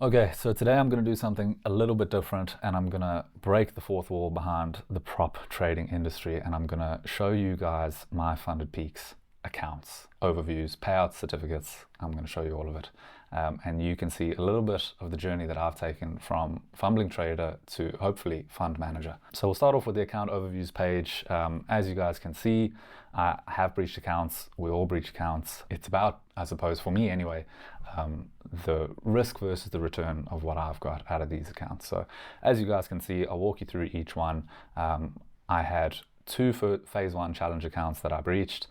Okay, so today I'm going to do something a little bit different and I'm going to break the fourth wall behind the prop trading industry and I'm going to show you guys my Funded Peaks accounts, overviews, payouts, certificates. I'm going to show you all of it. And you can see a little bit of the journey that I've taken from fumbling trader to hopefully fund manager. So we'll start off with the account overviews page. As you guys can see, I have breached accounts. We all breach accounts. It's about, I suppose, for me anyway, the risk versus the return of what I've got out of these accounts. So as you guys can see, I'll walk you through each one. I had two phase one challenge accounts that I breached.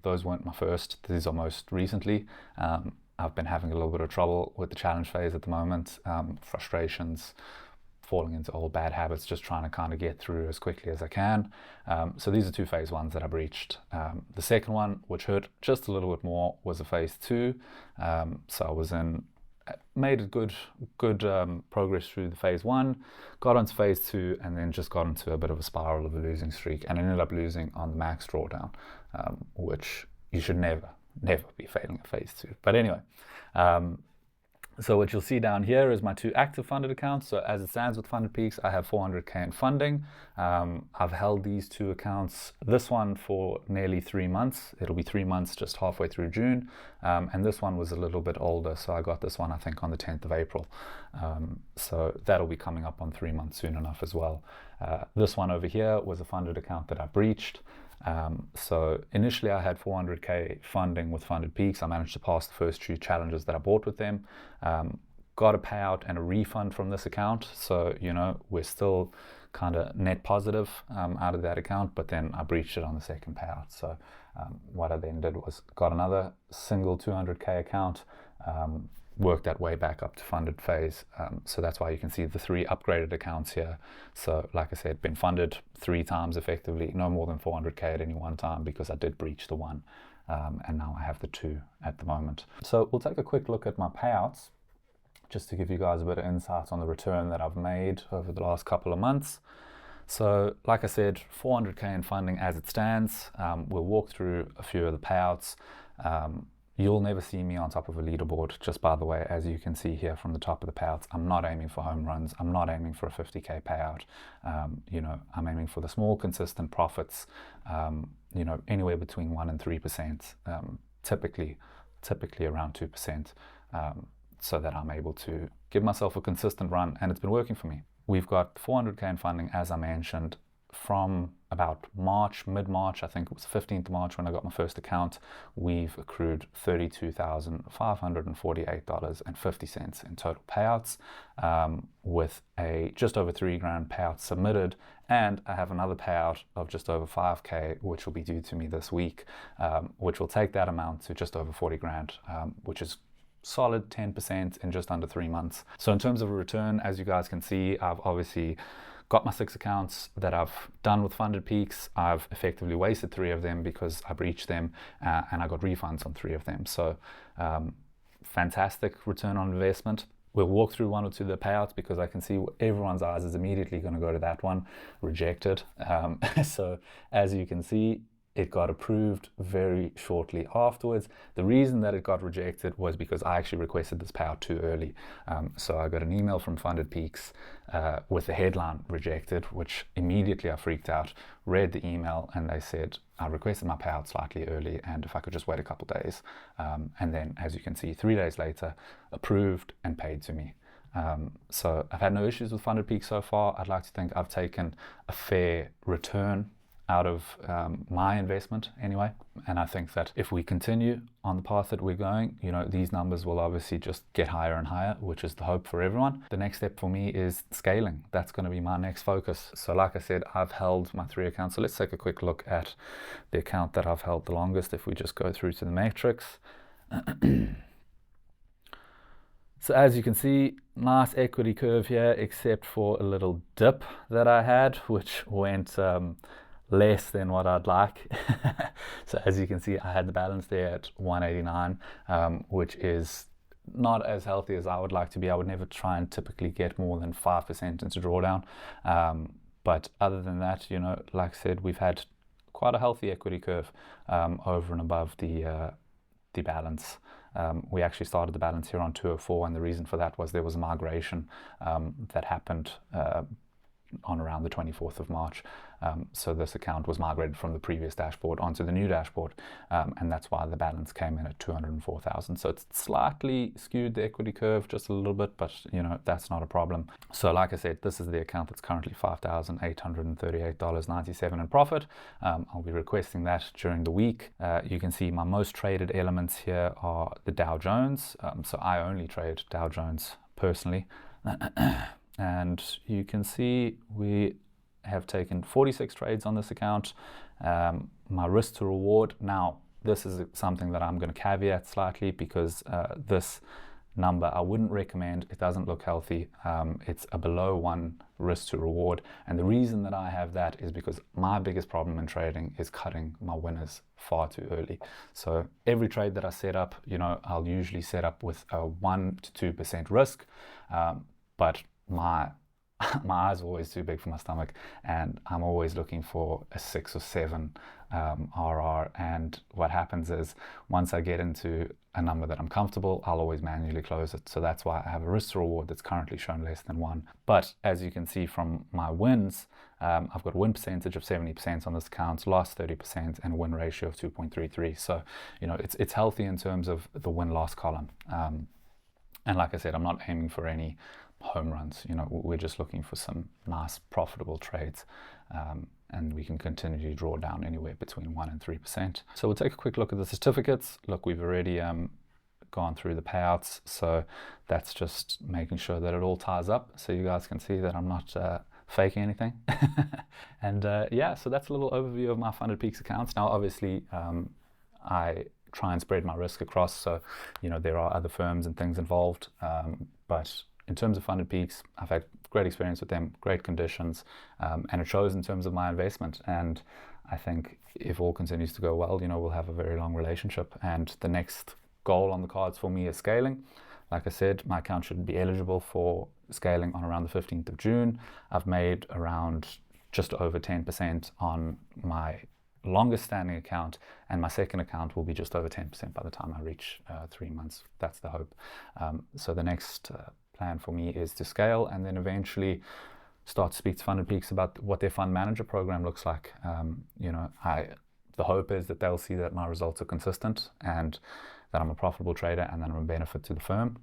Those weren't my first. These are most recently. I've been having a little bit of trouble with the challenge phase at the moment. Frustrations, falling into old bad habits, just trying to kind of get through as quickly as I can. So these are two phase ones that I breached. The second one, which hurt just a little bit more, was a phase two. So I was made a good progress through the phase one, got onto phase two, and then just got into a bit of a spiral of a losing streak and ended up losing on the max drawdown, which you should never be failing at phase two. But anyway, so what you'll see down here is my two active funded accounts. So as it stands with Funded Peaks, I have 400K in funding. I've held these two accounts, this one for nearly 3 months. It'll be 3 months just halfway through June. And this one was a little bit older. So I got this one, I think, on the 10th of April. So that'll be coming up on 3 months soon enough as well. This one over here was a funded account that I breached. So initially I had 400K funding with Funded Peaks. I managed to pass the first two challenges that I bought with them. Got a payout and a refund from this account. So, we're still kind of net positive out of that account, but then I breached it on the second payout. So what I then did was got another single 200K account, worked that way back up to funded phase. So that's why you can see the 3 upgraded accounts here. So like I said, been funded 3 times effectively, no more than 400K at any one time because I did breach the one. And now I have the 2 at the moment. So we'll take a quick look at my payouts just to give you guys a bit of insight on the return that I've made over the last couple of months. So like I said, 400K in funding as it stands. We'll walk through a few of the payouts. You'll never see me on top of a leaderboard, just by the way, as you can see here from the top of the payouts. I'm not aiming for home runs. I'm not aiming for a 50K payout. I'm aiming for the small, consistent profits, anywhere between 1% and 3%, typically around 2%, so that I'm able to give myself a consistent run, and it's been working for me. We've got 400K in funding, as I mentioned, from about mid-March, I think it was 15th of March when I got my first account. We've accrued $32,548.50 in total payouts, with a just over $3,000 payout submitted, and I have another payout of just over 5K, which will be due to me this week, which will take that amount to just over 40 grand, which is solid 10% in just under 3 months. So in terms of a return, as you guys can see, I've obviously got my 6 accounts that I've done with Funded Peaks. I've effectively wasted 3 of them because I breached them, and I got refunds on 3 of them. So fantastic return on investment. We'll walk through 1 or 2 of the payouts because I can see everyone's eyes is immediately going to go to that one, rejected. So as you can see, it got approved very shortly afterwards. The reason that it got rejected was because I actually requested this payout too early. So I got an email from Funded Peaks with the headline rejected, which immediately I freaked out, read the email, and they said, I requested my payout slightly early and if I could just wait a couple of days. And then, as you can see, 3 days later, approved and paid to me. So I've had no issues with Funded Peaks so far. I'd like to think I've taken a fair return out of my investment anyway, and I think that if we continue on the path that we're going, these numbers will obviously just get higher and higher, which is the hope for everyone. The next step for me is scaling. That's going to be my next focus. So like I said, I've held my 3 accounts. So let's take a quick look at the account that I've held the longest if we just go through to the matrix. So as you can see, nice equity curve here, except for a little dip that I had, which went less than what I'd like. So as you can see, I had the balance there at 189, which is not as healthy as I would like to be. I would never try and typically get more than 5% into drawdown. But other than that, like I said, we've had quite a healthy equity curve over and above the balance We actually started the balance here on 204, and the reason for that was there was a migration that happened on around the 24th of March. So this account was migrated from the previous dashboard onto the new dashboard, and that's why the balance came in at 204,000. So it's slightly skewed the equity curve just a little bit, but you know, that's not a problem. So like I said, this is the account that's currently $5,838.97 in profit. I'll be requesting that during the week. You can see my most traded elements here are the Dow Jones. So I only trade Dow Jones personally. And you can see we have taken 46 trades on this account. My risk to reward, now this is something that I'm going to caveat slightly, because this number I wouldn't recommend. It doesn't look healthy. It's a below 1 risk to reward, and the reason that I have that is because my biggest problem in trading is cutting my winners far too early. So every trade that I set up, you know, I'll usually set up with a 1 to 2% risk, but my eyes are always too big for my stomach, and I'm always looking for a 6 or 7 RR. And what happens is, once I get into a number that I'm comfortable, I'll always manually close it. So that's why I have a risk to reward that's currently shown less than 1. But as you can see from my wins, I've got a win percentage of 70% on this account, loss 30%, and win ratio of 2.33. So you know, it's healthy in terms of the win-loss column. And like I said, I'm not aiming for any home runs. You know, we're just looking for some nice profitable trades, and we can continue to draw down anywhere between 1 and 3%. So we'll take a quick look at the certificates. Look, we've already gone through the payouts, so that's just making sure that it all ties up, so you guys can see that I'm not faking anything. And yeah, so that's a little overview of my Funded Peaks accounts. Now obviously I try and spread my risk across, so you know, there are other firms and things involved, but in terms of Funded Peaks, I've had great experience with them, great conditions, and it shows in terms of my investment. And I think if all continues to go well, you know, we'll have a very long relationship. And the next goal on the cards for me is scaling. Like I said, my account should be eligible for scaling on around the 15th of June. I've made around just over 10% on my longest standing account, and my second account will be just over 10% by the time I reach 3 months. That's the hope. So the next plan for me is to scale, and then eventually start to speak to Funded Peaks about what their fund manager program looks like. You know, the hope is that they'll see that my results are consistent and that I'm a profitable trader and that I'm a benefit to the firm.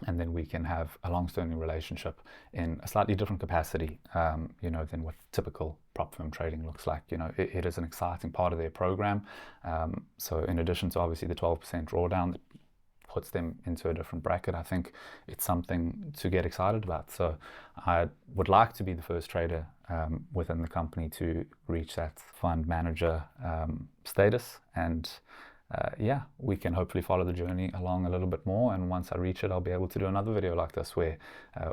And then we can have a long-standing relationship in a slightly different capacity, you know, than what typical prop firm trading looks like. You know, it is an exciting part of their program. So in addition to obviously the 12% drawdown that puts them into a different bracket, I think it's something to get excited about. So I would like to be the first trader within the company to reach that fund manager status, and yeah, we can hopefully follow the journey along a little bit more, and once I reach it, I'll be able to do another video like this where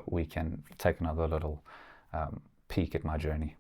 we can take another little peek at my journey.